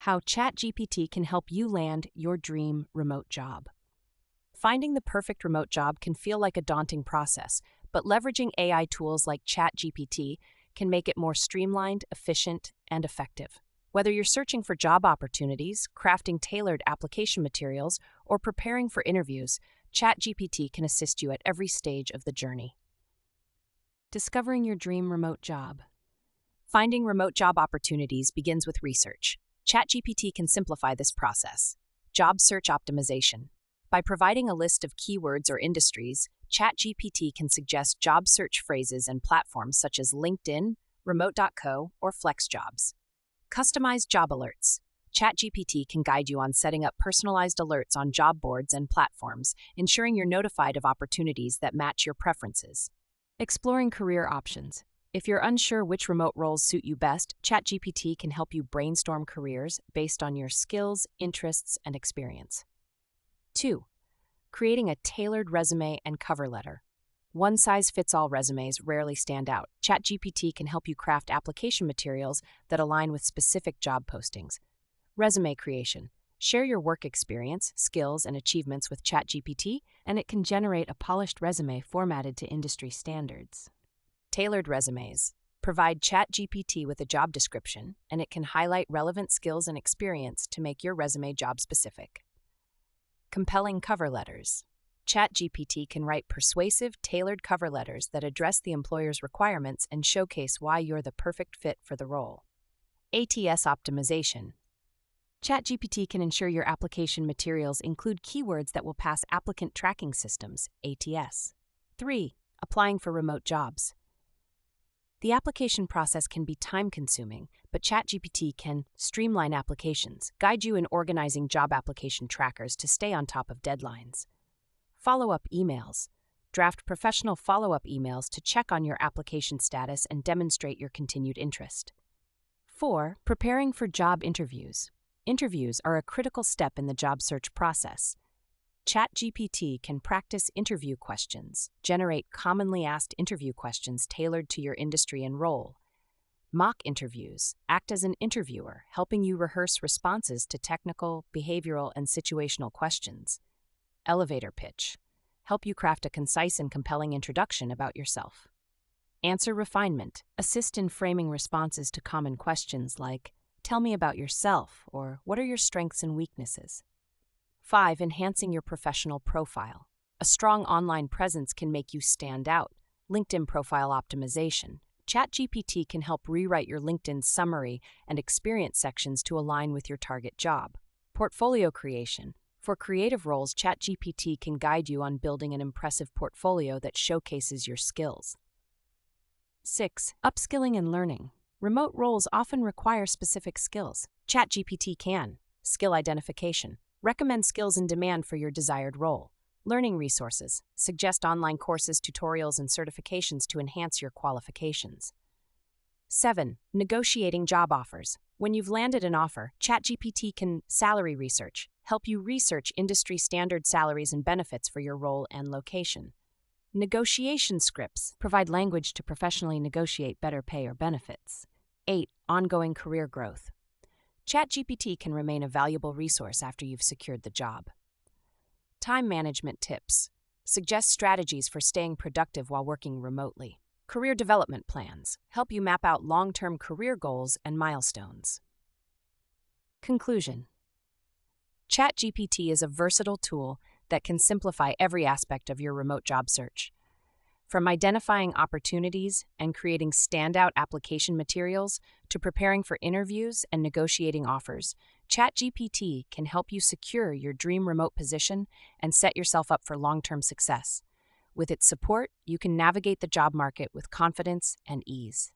how Chat GPT can help you land your dream remote job. Finding the perfect remote job can feel like a daunting process, but leveraging AI tools like Chat GPT can make it more streamlined, efficient, and effective. Whether you're searching for job opportunities, crafting tailored application materials, or preparing for interviews, Chat GPT can assist you at every stage of the journey. Discovering your dream remote job. Finding remote job opportunities begins with research. ChatGPT can simplify this process. Job search optimization. By providing a list of keywords or industries, ChatGPT can suggest job search phrases and platforms such as LinkedIn, Remote.co, or FlexJobs. Customized job alerts. ChatGPT can guide you on setting up personalized alerts on job boards and platforms, ensuring you're notified of opportunities that match your preferences. Exploring career options. If you're unsure which remote roles suit you best, ChatGPT can help you brainstorm careers based on your skills, interests, and experience. 2. Creating a tailored resume and cover letter. One-size-fits-all resumes rarely stand out. ChatGPT can help you craft application materials that align with specific job postings. Resume creation. Share your work experience, skills, and achievements with ChatGPT, and it can generate a polished resume formatted to industry standards. Tailored resumes. Provide ChatGPT with a job description, and it can highlight relevant skills and experience to make your resume job-specific. Compelling cover letters. ChatGPT can write persuasive, tailored cover letters that address the employer's requirements and showcase why you're the perfect fit for the role. ATS optimization. ChatGPT can ensure your application materials include keywords that will pass applicant tracking systems, ATS. 3. Applying for remote jobs. The application process can be time-consuming, but ChatGPT can streamline applications, guide you in organizing job application trackers to stay on top of deadlines. Follow-up emails. Draft professional follow-up emails to check on your application status and demonstrate your continued interest. 4. Preparing for job interviews. Interviews are a critical step in the job search process. ChatGPT can practice interview questions, generate commonly asked interview questions tailored to your industry and role. Mock interviews act as an interviewer, helping you rehearse responses to technical, behavioral, and situational questions. Elevator pitch. Help you craft a concise and compelling introduction about yourself. Answer refinement. Assist in framing responses to common questions like, "Tell me about yourself," or "What are your strengths and weaknesses?" 5. Enhancing your professional profile. A strong online presence can make you stand out. LinkedIn profile optimization. ChatGPT can help rewrite your LinkedIn summary and experience sections to align with your target job. Portfolio creation. For creative roles, ChatGPT can guide you on building an impressive portfolio that showcases your skills. 6. Upskilling and learning. Remote roles often require specific skills. ChatGPT can. Skill identification. Recommend skills in demand for your desired role. Learning resources. Suggest online courses, tutorials, and certifications to enhance your qualifications. 7. Negotiating job offers. When you've landed an offer, ChatGPT can salary research, help you research industry standard salaries and benefits for your role and location. Negotiation scripts provide language to professionally negotiate better pay or benefits. 8. Ongoing career growth. ChatGPT can remain a valuable resource after you've secured the job. Time management tips. Suggest strategies for staying productive while working remotely. Career development plans help you map out long-term career goals and milestones. Conclusion. ChatGPT is a versatile tool that can simplify every aspect of your remote job search. From identifying opportunities and creating standout application materials to preparing for interviews and negotiating offers, ChatGPT can help you secure your dream remote position and set yourself up for long-term success. With its support, you can navigate the job market with confidence and ease.